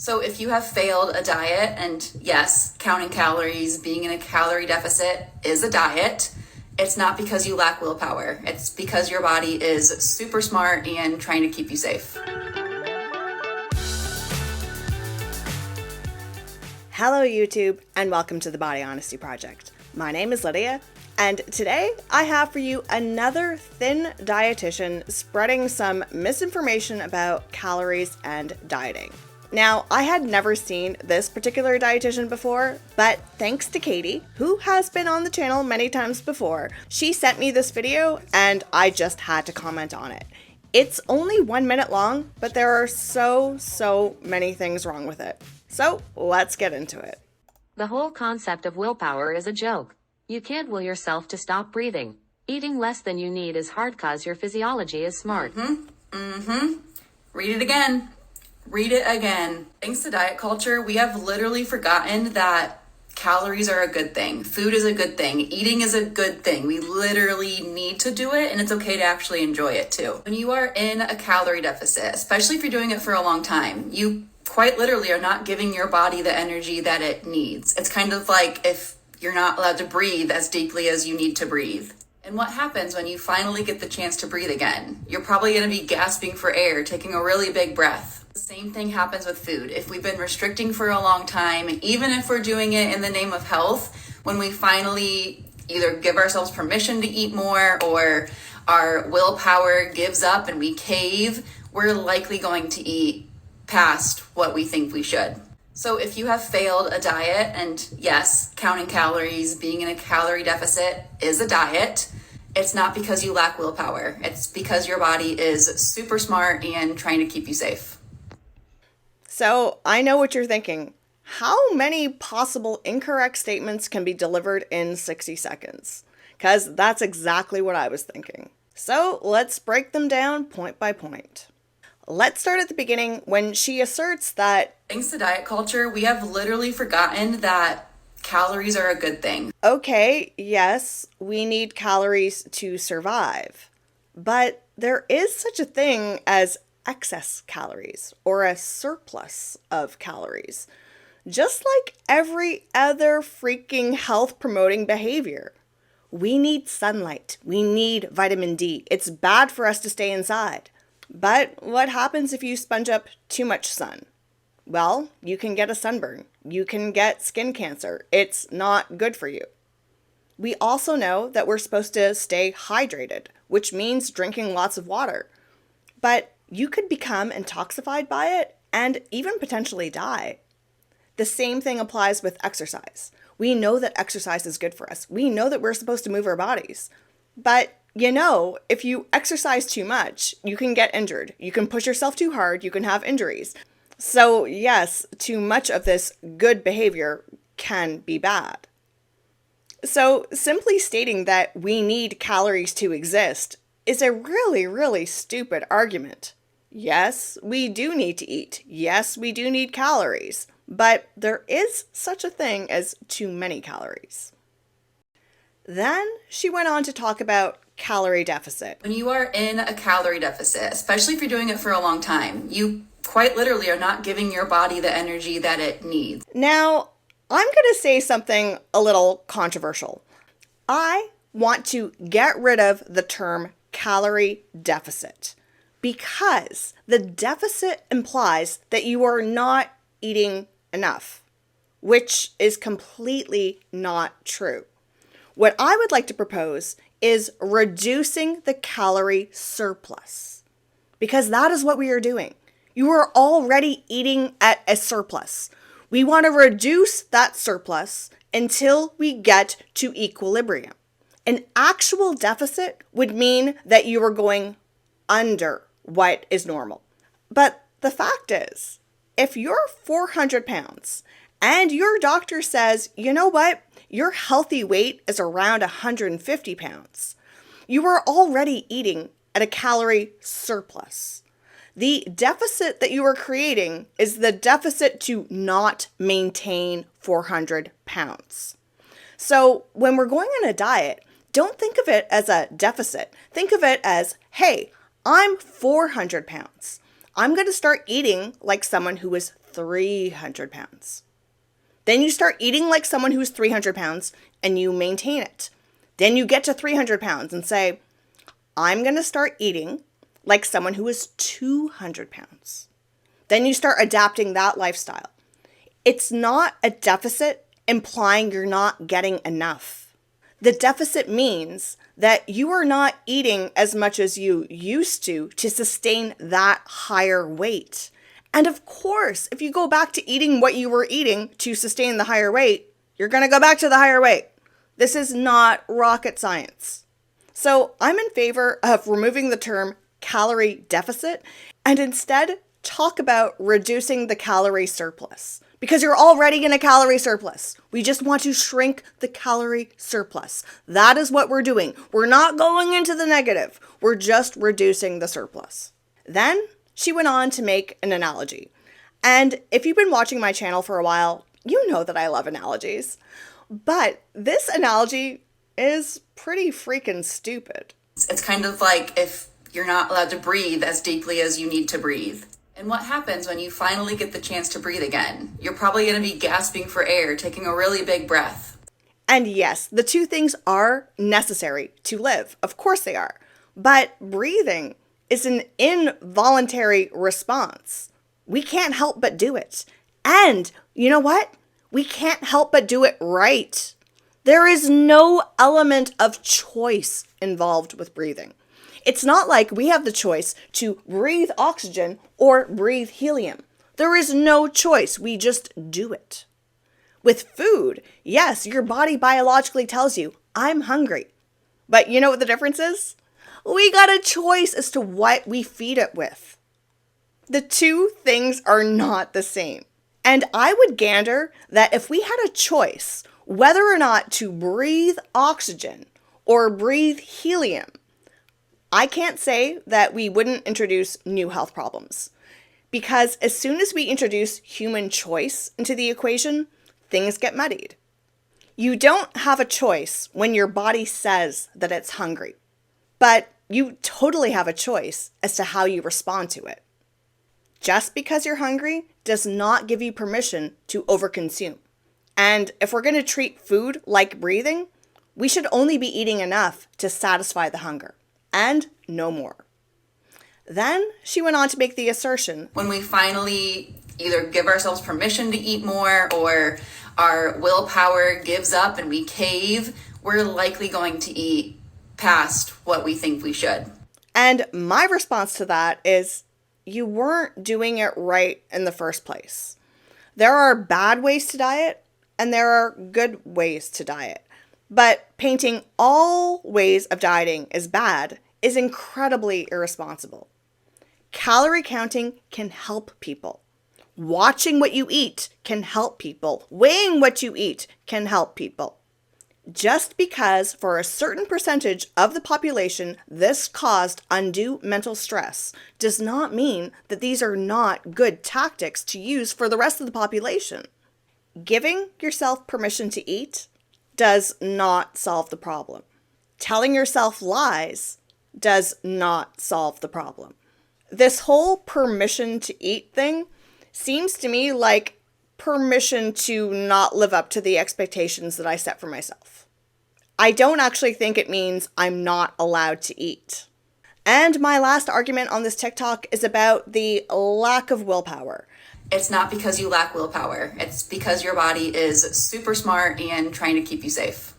So if you have failed a diet, and yes, counting calories, being in a calorie deficit is a diet, it's not because you lack willpower. It's because your body is super smart and trying to keep you safe. Hello YouTube, and welcome to the Body Honesty Project. My name is Lydia, and today I have for you another thin dietitian spreading some misinformation about calories and dieting. Now, I had never seen this particular dietitian before, but thanks to Katie, who has been on the channel many times before, she sent me this video and I just had to comment on it. It's only 1 minute long, but there are so many things wrong with it. So let's get into it. The whole concept of willpower is a joke. You can't will yourself to stop breathing. Eating less than you need is hard cause your physiology is smart. Read it again. Read it again. Thanks to diet culture, we have literally forgotten that calories are a good thing. Food is a good thing. Eating is a good thing. We literally need to do it, and it's okay to actually enjoy it too. When you are in a calorie deficit, especially if you're doing it for a long time, you quite literally are not giving your body the energy that it needs. It's kind of like if you're not allowed to breathe as deeply as you need to breathe. And what happens when you finally get the chance to breathe again? You're probably going to be gasping for air, taking a really big breath. The same thing happens with food. If we've been restricting for a long time, and even if we're doing it in the name of health, when we finally either give ourselves permission to eat more or our willpower gives up and we cave, we're likely going to eat past what we think we should. So if you have failed a diet, and yes, counting calories, being in a calorie deficit is a diet, it's not because you lack willpower. It's because your body is super smart and trying to keep you safe. So I know what you're thinking. How many possible incorrect statements can be delivered in 60 seconds? Because that's exactly what I was thinking. So let's break them down point by point. Let's start at the beginning when she asserts that thanks to diet culture, we have literally forgotten that calories are a good thing. Okay, yes, we need calories to survive, but there is such a thing as excess calories or a surplus of calories, just like every other freaking health promoting behavior. We need sunlight. We need vitamin D. It's bad for us to stay inside. But what happens if you sponge up too much sun? Well, you can get a sunburn. You can get skin cancer. It's not good for you. We also know that we're supposed to stay hydrated, which means drinking lots of water. But you could become intoxicated by it and even potentially die. The same thing applies with exercise. We know that exercise is good for us. We know that we're supposed to move our bodies. But if you exercise too much, you can get injured. You can push yourself too hard. You can have injuries. So yes, too much of this good behavior can be bad. So simply stating that we need calories to exist is a really stupid argument. Yes, we do need to eat. Yes, we do need calories. But there is such a thing as too many calories. Then she went on to talk about calorie deficit. When you are in a calorie deficit, especially if you're doing it for a long time, you quite literally are not giving your body the energy that it needs. Now, I'm going to say something a little controversial. I want to get rid of the term calorie deficit because the deficit implies that you are not eating enough, which is completely not true. What I would like to propose is reducing the calorie surplus, because that is what we are doing. You are already eating at a surplus. We want to reduce that surplus until we get to equilibrium. An actual deficit would mean that you are going under what is normal. But the fact is, if you're 400 pounds and your doctor says, you know what, your healthy weight is around 150 pounds, you are already eating at a calorie surplus. The deficit that you are creating is the deficit to not maintain 400 pounds. So when we're going on a diet, don't think of it as a deficit. Think of it as, hey, I'm 400 pounds. I'm going to start eating like someone who is 300 pounds. Then you start eating like someone who's 300 pounds and you maintain it. Then you get to 300 pounds and say, I'm going to start eating like someone who is 200 pounds. Then you start adapting that lifestyle. It's not a deficit implying you're not getting enough. The deficit means that you are not eating as much as you used to sustain that higher weight. And of course, if you go back to eating what you were eating to sustain the higher weight, you're going to go back to the higher weight. This is not rocket science. So I'm in favor of removing the term calorie deficit and instead talk about reducing the calorie surplus. Because you're already in a calorie surplus. We just want to shrink the calorie surplus. That is what we're doing. We're not going into the negative. We're just reducing the surplus. Then she went on to make an analogy. And if you've been watching my channel for a while, you know that I love analogies. But this analogy is pretty freaking stupid. It's kind of like if you're not allowed to breathe as deeply as you need to breathe. And what happens when you finally get the chance to breathe again? You're probably going to be gasping for air, taking a really big breath. And yes, the two things are necessary to live. Of course they are. But breathing is an involuntary response. We can't help but do it. And you know what? We can't help but do it right. There is no element of choice involved with breathing. It's not like we have the choice to breathe oxygen or breathe helium. There is no choice. We just do it. With food, yes, your body biologically tells you, I'm hungry. But you know what the difference is? We got a choice as to what we feed it with. The two things are not the same. And I would gander that if we had a choice whether or not to breathe oxygen or breathe helium, I can't say that we wouldn't introduce new health problems. Because as soon as we introduce human choice into the equation, things get muddied. You don't have a choice when your body says that it's hungry, but you totally have a choice as to how you respond to it. Just because you're hungry does not give you permission to overconsume. And if we're going to treat food like breathing, we should only be eating enough to satisfy the hunger. And no more. Then she went on to make the assertion, when we finally either give ourselves permission to eat more or our willpower gives up and we cave, we're likely going to eat past what we think we should. And my response to that is, you weren't doing it right in the first place. There are bad ways to diet and there are good ways to diet. But painting all ways of dieting as bad is incredibly irresponsible. Calorie counting can help people. Watching what you eat can help people. Weighing what you eat can help people. Just because for a certain percentage of the population this caused undue mental stress does not mean that these are not good tactics to use for the rest of the population. Giving yourself permission to eat does not solve the problem. Telling yourself lies does not solve the problem. This whole permission to eat thing seems to me like permission to not live up to the expectations that I set for myself. I don't actually think it means I'm not allowed to eat. And my last argument on this TikTok is about the lack of willpower. It's not because you lack willpower. It's because your body is super smart and trying to keep you safe.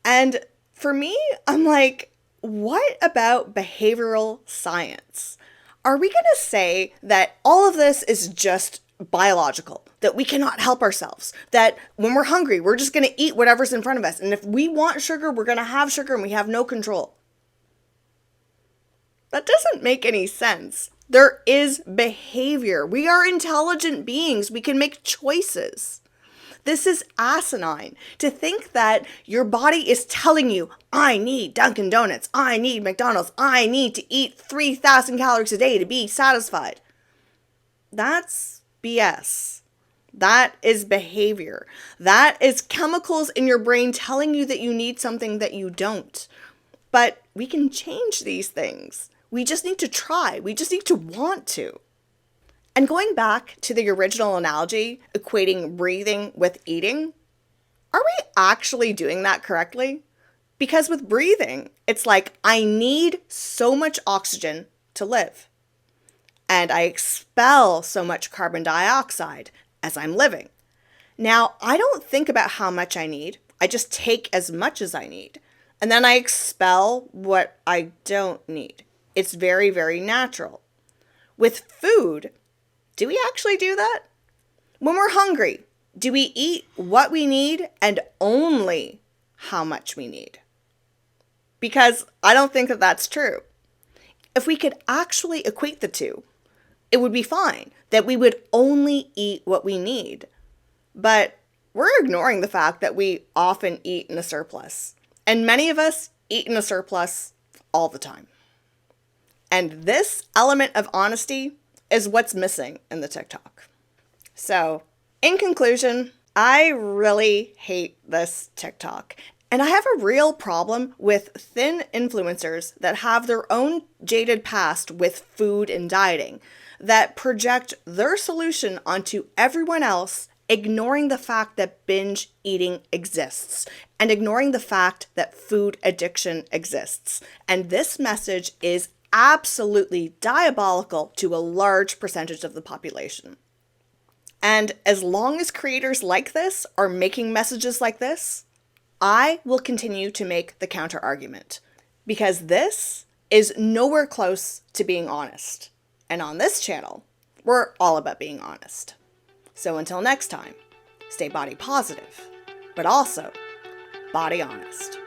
And for me, I'm like, what about behavioral science? Are we going to say that all of this is just biological, that we cannot help ourselves, that when we're hungry, we're just going to eat whatever's in front of us, and if we want sugar, we're going to have sugar and we have no control? That doesn't make any sense. There is behavior. We are intelligent beings. We can make choices. This is asinine to think that your body is telling you, I need Dunkin' Donuts, I need McDonald's, I need to eat 3,000 calories a day to be satisfied. That's BS. That is behavior. That is chemicals in your brain telling you that you need something that you don't. But we can change these things. We just need to try. We just need to want to. And going back to the original analogy, equating breathing with eating, are we actually doing that correctly? Because with breathing, it's like I need so much oxygen to live, and I expel so much carbon dioxide as I'm living. Now, I don't think about how much I need. I just take as much as I need, and then I expel what I don't need. It's very, very natural. With food, do we actually do that? When we're hungry, do we eat what we need and only how much we need? Because I don't think that that's true. If we could actually equate the two, it would be fine that we would only eat what we need. But we're ignoring the fact that we often eat in a surplus. And many of us eat in a surplus all the time. And this element of honesty is what's missing in the TikTok. So, in conclusion, I really hate this TikTok. And I have a real problem with thin influencers that have their own jaded past with food and dieting, that project their solution onto everyone else, ignoring the fact that binge eating exists and ignoring the fact that food addiction exists. And this message is absolutely diabolical to a large percentage of the population. And as long as creators like this are making messages like this, I will continue to make the counter argument, because this is nowhere close to being honest. And on this channel, we're all about being honest. So until next time, stay body positive, but also body honest.